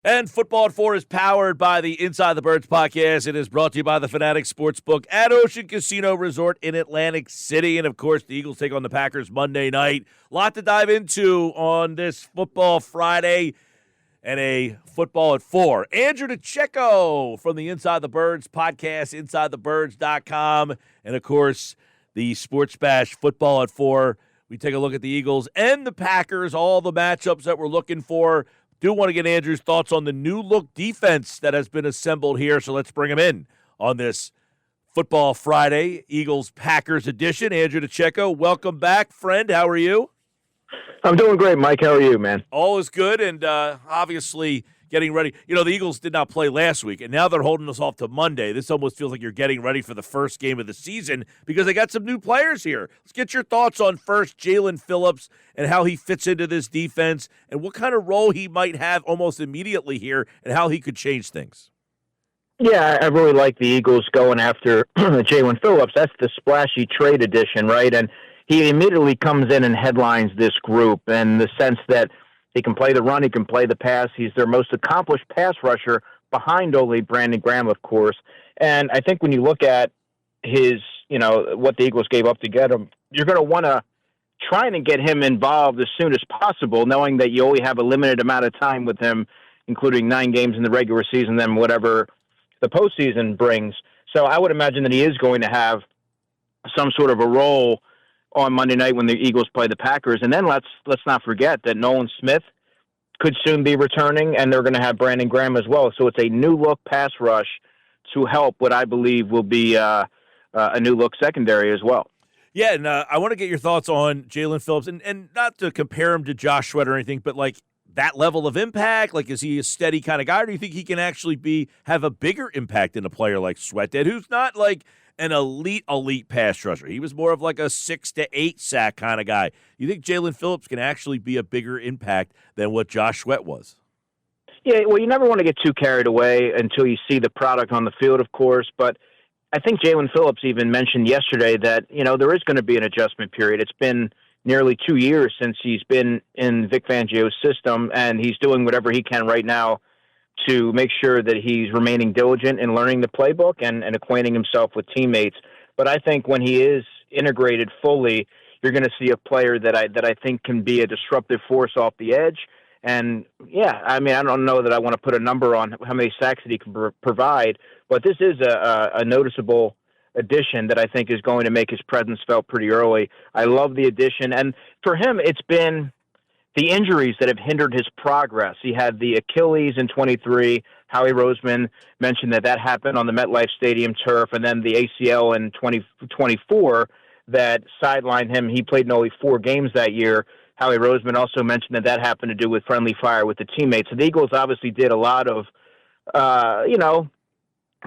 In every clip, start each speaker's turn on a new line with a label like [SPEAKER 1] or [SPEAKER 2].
[SPEAKER 1] And Football at 4 is powered by the Inside the Birds podcast. It is brought to you by the Fanatics Sportsbook at Ocean Casino Resort in Atlantic City. And, of course, the Eagles take on the Packers Monday night. A lot to dive into on this Football Friday and a Football at 4. Andrew DiCecco from the Inside the Birds podcast, InsideTheBirds.com. And, of course, the Sports Bash Football at 4. We take a look at the Eagles and the Packers, all the matchups that we're looking for. Do want to get Andrew's thoughts on the new look defense that has been assembled here, so let's bring him in on this Football Friday, Eagles-Packers edition. Andrew DiCecco, welcome back, friend. How are you?
[SPEAKER 2] I'm doing great, Mike. How are you, man?
[SPEAKER 1] All is good, and obviously getting ready. You know, the Eagles did not play last week, and now they're holding us off to Monday. This almost feels like you're getting ready for the first game of the season because they got some new players here. Let's get your thoughts on first Jalen Phillips and how he fits into this defense and what kind of role he might have almost immediately here and how he could change things.
[SPEAKER 2] Yeah, I really like the Eagles going after Jalen Phillips. That's the splashy trade edition, right? And he immediately comes in and headlines this group in the sense that he can play the run, he can play the pass. He's their most accomplished pass rusher behind only Brandon Graham, of course. And I think when you look at his, what the Eagles gave up to get him, you're going to want to try and get him involved as soon as possible, knowing that you only have a limited amount of time with him, including 9 games in the regular season, then whatever the postseason brings. So I would imagine that he is going to have some sort of a role on Monday night when the Eagles play the Packers. And then let's not forget that Nolan Smith could soon be returning, and they're going to have Brandon Graham as well. So it's a new-look pass rush to help what I believe will be a new-look secondary as well.
[SPEAKER 1] Yeah, and I want to get your thoughts on Jalen Phillips, and not to compare him to Josh Sweat or anything, but like that level of impact, like is he a steady kind of guy, or do you think he can actually have a bigger impact than a player like Sweat did, who's not like an elite pass rusher? He was more of like a 6 to 8 sack kind of guy. You think Jalen Phillips can actually be a bigger impact than what Josh Sweat was?
[SPEAKER 2] Yeah, well, you never want to get too carried away until you see the product on the field, of course. But I think Jalen Phillips even mentioned yesterday that, there is going to be an adjustment period. It's been nearly 2 years since he's been in Vic Fangio's system, and he's doing whatever he can right now to make sure that he's remaining diligent in learning the playbook and acquainting himself with teammates. But I think when he is integrated fully, you're going to see a player that I think can be a disruptive force off the edge. And, yeah, I mean, I don't know that I want to put a number on how many sacks that he can provide, but this is a noticeable addition that I think is going to make his presence felt pretty early. I love the addition. And for him, it's been the injuries that have hindered his progress. He had the Achilles in 23. Howie Roseman mentioned that happened on the MetLife Stadium turf, and then the ACL in 2024 that sidelined him. He played in only 4 games that year. Howie Roseman also mentioned that happened to do with friendly fire with the teammates. So the Eagles obviously did a lot of,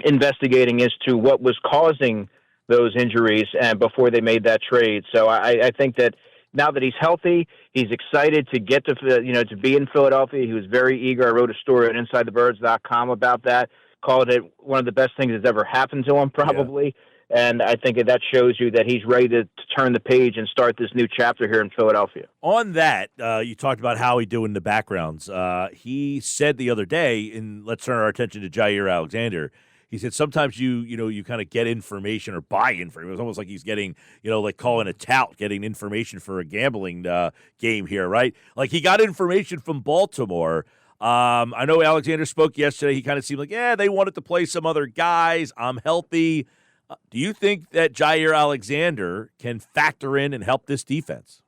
[SPEAKER 2] investigating as to what was causing those injuries and before they made that trade. So I think that now that he's healthy, he's excited to get to be in Philadelphia. He was very eager. I wrote a story at InsideTheBirds.com about that, called it one of the best things that's ever happened to him, probably. Yeah. And I think that shows you that he's ready to turn the page and start this new chapter here in Philadelphia.
[SPEAKER 1] On that, you talked about Howie doing the backgrounds. He said the other day, and let's turn our attention to Jair Alexander. He said sometimes you kind of get information or buy information. It was almost like he's getting, like calling a tout, getting information for a gambling game here, right? Like he got information from Baltimore. I know Alexander spoke yesterday. He kind of seemed like, they wanted to play some other guys. I'm healthy. Do you think that Jair Alexander can factor in and help this defense?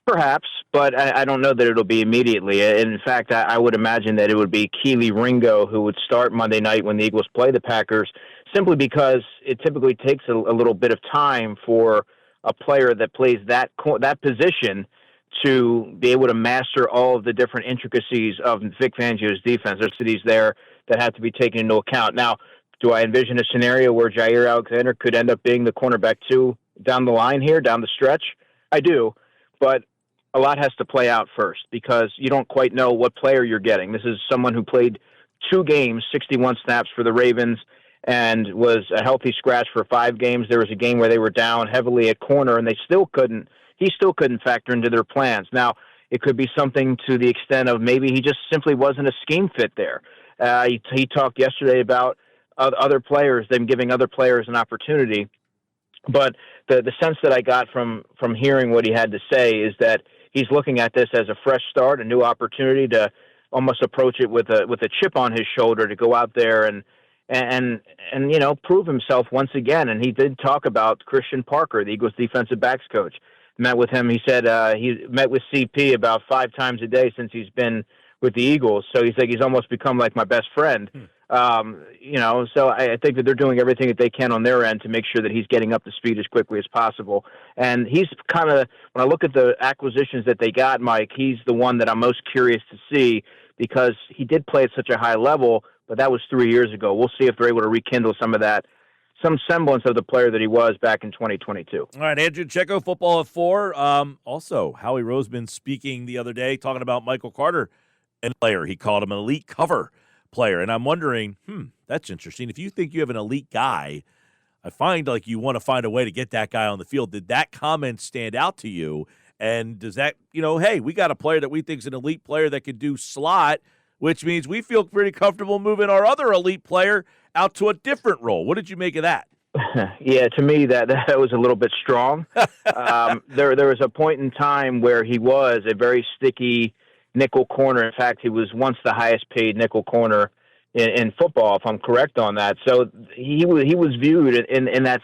[SPEAKER 2] Perhaps, but I don't know that it'll be immediately. In fact, I would imagine that it would be Keely Ringo who would start Monday night when the Eagles play the Packers, simply because it typically takes a little bit of time for a player that plays that position to be able to master all of the different intricacies of Vic Fangio's defense. There's cities there that have to be taken into account. Now, do I envision a scenario where Jair Alexander could end up being the cornerback 2 down the line here, down the stretch? I do, but a lot has to play out first because you don't quite know what player you're getting. This is someone who played 2 games, 61 snaps for the Ravens, and was a healthy scratch for 5 games. There was a game where they were down heavily at corner, and he still couldn't factor into their plans. Now, It could be something to the extent of maybe he just simply wasn't a scheme fit there. He talked yesterday about other players, them giving other players an opportunity. But the sense that I got from hearing what he had to say is that he's looking at this as a fresh start, a new opportunity to almost approach it with a chip on his shoulder to go out there and prove himself once again. And he did talk about Christian Parker, the Eagles defensive backs coach. Met with him. He said he met with CP about 5 times a day since he's been with the Eagles. So he's like, he's almost become like my best friend. So I think that they're doing everything that they can on their end to make sure that he's getting up to speed as quickly as possible. And he's kind of, when I look at the acquisitions that they got, Mike, he's the one that I'm most curious to see because he did play at such a high level, but that was 3 years ago. We'll see if they're able to rekindle some of that, some semblance of the player that he was back in 2022.
[SPEAKER 1] All right, Andrew DiCecco, Football at 4. Also, Howie Roseman speaking the other day, talking about Michael Carter, and player. He called him an elite cover player. And I'm wondering, that's interesting. If you think you have an elite guy, I find like you want to find a way to get that guy on the field. Did that comment stand out to you? And does that, hey, we got a player that we think is an elite player that could do slot, which means we feel pretty comfortable moving our other elite player out to a different role. What did you make of that?
[SPEAKER 2] Yeah, to me, that was a little bit strong. There was a point in time where he was a very sticky nickel corner. In fact, he was once the highest paid nickel corner in football, if I'm correct on that. So he was viewed in that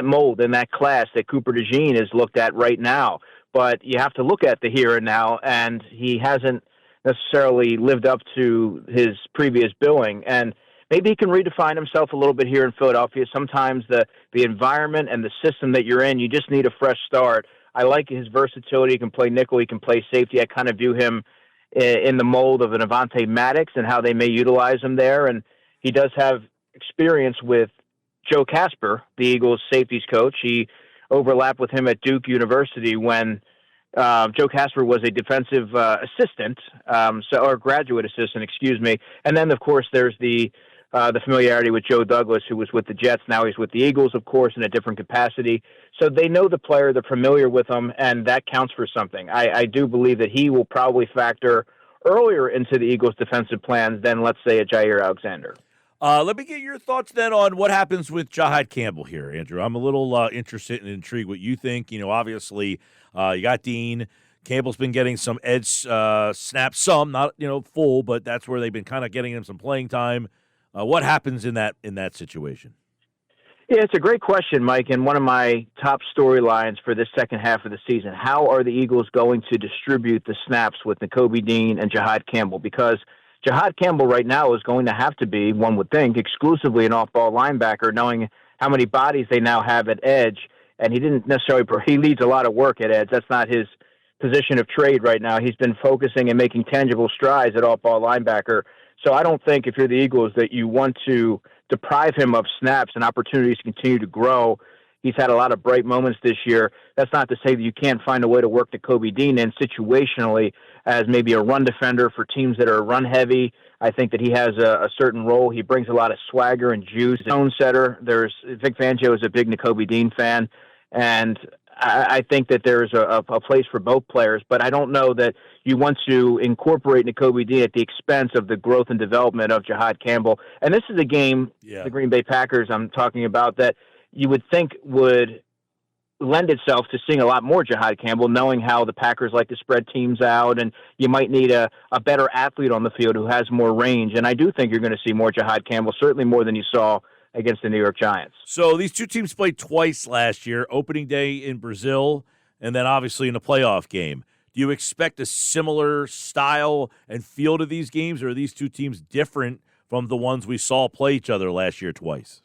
[SPEAKER 2] mold, in that class that Cooper DeJean is looked at right now. But you have to look at the here and now, and he hasn't necessarily lived up to his previous billing. And maybe he can redefine himself a little bit here in Philadelphia. Sometimes the environment and the system that you're in, you just need a fresh start. I like his versatility. He can play nickel. He can play safety. I kind of view him in the mold of an Avonte Maddox and how they may utilize him there. And he does have experience with Joe Casper, the Eagles safeties coach. He overlapped with him at Duke University when Joe Casper was a defensive assistant, or graduate assistant, excuse me. And then, of course, there's the familiarity with Joe Douglas, who was with the Jets. Now he's with the Eagles, of course, in a different capacity. So they know the player, they're familiar with him, and that counts for something. I do believe that he will probably factor earlier into the Eagles' defensive plans than, let's say, a Jair Alexander.
[SPEAKER 1] Let me get your thoughts then on what happens with Jahad Campbell here, Andrew. I'm a little interested and intrigued what you think. Obviously, you got Dean. Campbell's been getting some edge snaps, some, not full, but that's where they've been kind of getting him some playing time. What happens in that situation?
[SPEAKER 2] Yeah, it's a great question, Mike, and one of my top storylines for this second half of the season. How are the Eagles going to distribute the snaps with Nakobe Dean and Jahad Campbell? Because Jahad Campbell right now is going to have to be, one would think, exclusively an off-ball linebacker, knowing how many bodies they now have at edge, and he leads a lot of work at edge. That's not his position of trade right now. He's been focusing and making tangible strides at off-ball linebacker. So I don't think if you're the Eagles that you want to deprive him of snaps and opportunities to continue to grow. He's had a lot of bright moments this year. That's not to say that you can't find a way to work Nakobe Dean in situationally as maybe a run defender for teams that are run heavy. I think that he has a certain role. He brings a lot of swagger and juice. Tone setter. Vic Fangio is a big Nakobe Dean fan, and I think that there's a place for both players, but I don't know that you want to incorporate Nakobe Dean at the expense of the growth and development of Jahad Campbell. And this is a game, the Green Bay Packers I'm talking about, that you would think would lend itself to seeing a lot more Jahad Campbell, knowing how the Packers like to spread teams out, and you might need a better athlete on the field who has more range. And I do think you're going to see more Jahad Campbell, certainly more than you saw against the New York Giants.
[SPEAKER 1] So these two teams played twice last year, opening day in Brazil, and then obviously in a playoff game. Do you expect a similar style and feel to these games, or are these two teams different from the ones we saw play each other last year twice?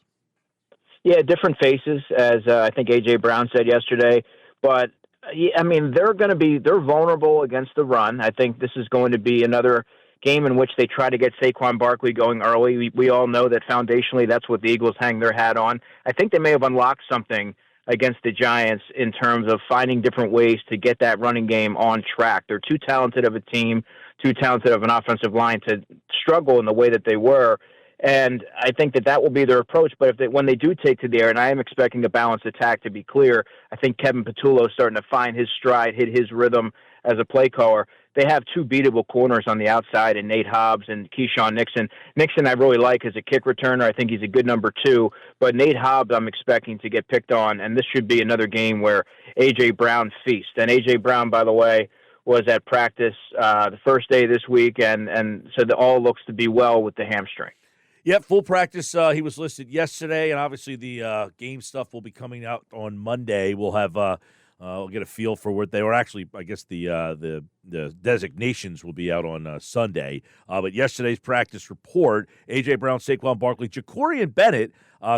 [SPEAKER 2] Yeah, different faces, as I think A.J. Brown said yesterday. But, they're vulnerable against the run. I think this is going to be another game in which they try to get Saquon Barkley going early. We all know that foundationally that's what the Eagles hang their hat on. I think they may have unlocked something against the Giants in terms of finding different ways to get that running game on track. They're too talented of a team, too talented of an offensive line to struggle in the way that they were. And I think that will be their approach. But when they do take to the air, and I am expecting a balanced attack to be clear, I think Kevin Patullo is starting to find his stride, hit his rhythm, as a play caller. They have two beatable corners on the outside in Nate Hobbs and Keyshawn Nixon. Nixon I really like as a kick returner. I think he's a good number 2. But Nate Hobbs I'm expecting to get picked on, and this should be another game where A.J. Brown feasts. And A.J. Brown, by the way, was at practice the first day this week, and so all looks to be well with the hamstring.
[SPEAKER 1] Yep, full practice. He was listed yesterday, and obviously the game stuff will be coming out on Monday. We'll have we'll get a feel for what they were actually. I guess the designations will be out on Sunday. But yesterday's practice report: A.J. Brown, Saquon Barkley, Jacorian Bennett.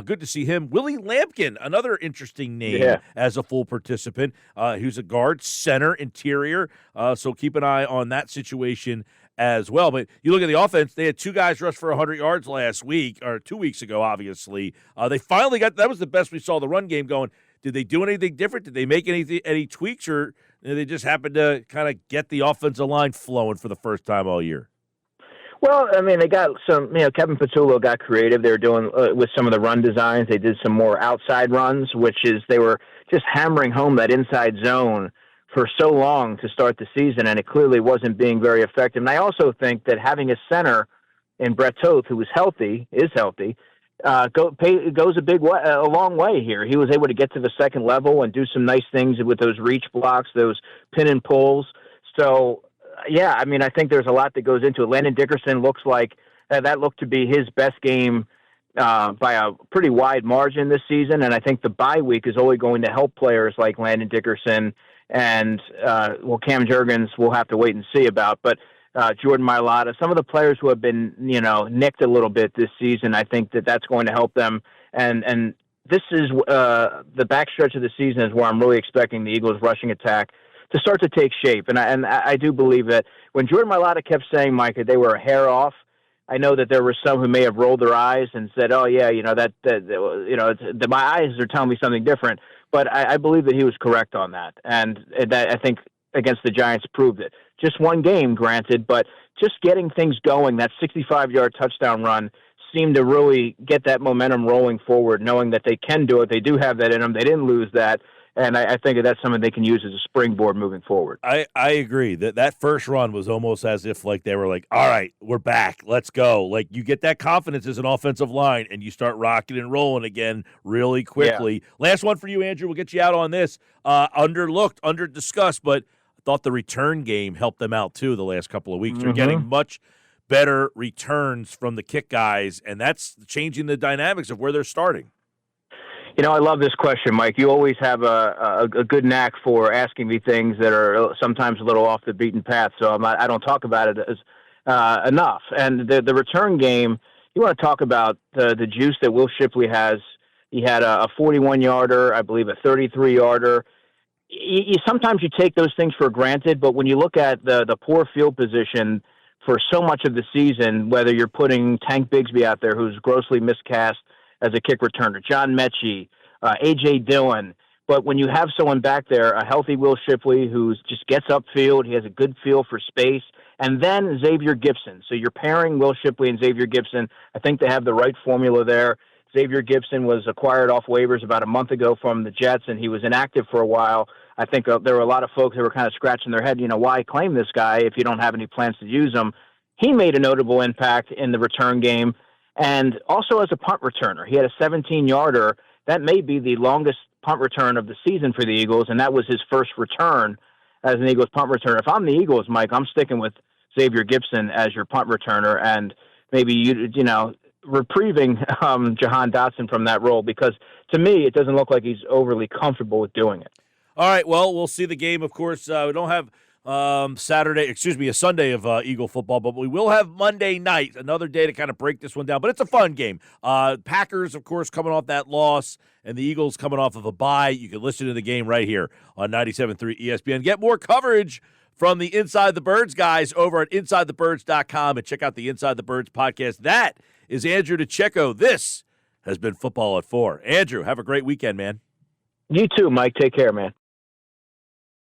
[SPEAKER 1] Good to see him. Willie Lampkin, another interesting name as a full participant. Who's a guard, center, interior. So keep an eye on that situation as well. But you look at the offense, they had 2 guys rush for 100 yards last week, or 2 weeks ago, obviously. They finally got – that was the best we saw the run game going. Did they do anything different? Did they make any tweaks, or did they just happen to kind of get the offensive line flowing for the first time all year?
[SPEAKER 2] Well, I mean, they got some, Kevin Patullo got creative. They were doing with some of the run designs. They did some more outside runs, which is they were just hammering home that inside zone for so long to start the season, and it clearly wasn't being very effective. And I also think that having a center in Brett Toth, who is healthy, goes a long way here. He was able to get to the second level and do some nice things with those reach blocks, those pin and pulls. So, yeah, I mean, I think there's a lot that goes into it. Landon Dickerson looks like that looked to be his best game by a pretty wide margin this season, and I think the bye week is only going to help players like Landon Dickerson and, Cam Jurgens we'll have to wait and see about. But Jordan Mailata, some of the players who have been, nicked a little bit this season, I think that's going to help them. And this is the backstretch of the season is where I'm really expecting the Eagles' rushing attack to start to take shape. And I do believe that when Jordan Mailata kept saying, Mike, that they were a hair off, I know that there were some who may have rolled their eyes and said, "Oh yeah, my eyes are telling me something different." But I believe that he was correct on that, and that I think against the Giants proved it. Just one game, granted, but just getting things going. That 65-yard touchdown run seemed to really get that momentum rolling forward, knowing that they can do it. They do have that in them. They didn't lose that. And I think that's something they can use as a springboard moving forward.
[SPEAKER 1] I agree that first run was almost as if like they were like, all right, we're back. Let's go. Like you get that confidence as an offensive line and you start rocking and rolling again really quickly. Yeah. Last one for you, Andrew. We'll get you out on this. Underlooked, under-discussed, but I thought the return game helped them out too the last couple of weeks. They're getting much better returns from the kick guys, and that's changing the dynamics of where they're starting.
[SPEAKER 2] I love this question, Mike. You always have a good knack for asking me things that are sometimes a little off the beaten path, so I don't talk about it as enough. And the return game, you want to talk about the juice that Will Shipley has. He had a 41-yarder, I believe a 33-yarder. Sometimes you take those things for granted, but when you look at the poor field position for so much of the season, whether you're putting Tank Bigsby out there, who's grossly miscast as a kick returner, John Mechie, A.J. Dillon. But when you have someone back there, a healthy Will Shipley who just gets upfield, he has a good feel for space, and then Xavier Gipson. So you're pairing Will Shipley and Xavier Gipson. I think they have the right formula there. Xavier Gipson was acquired off waivers about a month ago from the Jets, and he was inactive for a while. I think there were a lot of folks that were kind of scratching their head, why claim this guy if you don't have any plans to use him? He made a notable impact in the return game. And also as a punt returner, he had a 17-yarder. That may be the longest punt return of the season for the Eagles, and that was his first return as an Eagles punt returner. If I'm the Eagles, Mike, I'm sticking with Xavier Gipson as your punt returner, and maybe reprieving Jahan Dotson from that role, because to me it doesn't look like he's overly comfortable with doing it.
[SPEAKER 1] All right, well, we'll see the game. Of course, we don't have a Sunday of Eagle football, but we will have Monday night, another day to kind of break this one down. But it's a fun game. Packers, of course, coming off that loss, and the Eagles coming off of a bye. You can listen to the game right here on 97.3 ESPN. Get more coverage from the Inside the Birds guys over at InsideTheBirds.com, and check out the Inside the Birds podcast. That is Andrew DiCecco. This has been Football at 4. Andrew, have a great weekend, man.
[SPEAKER 2] You too, Mike. Take care, man.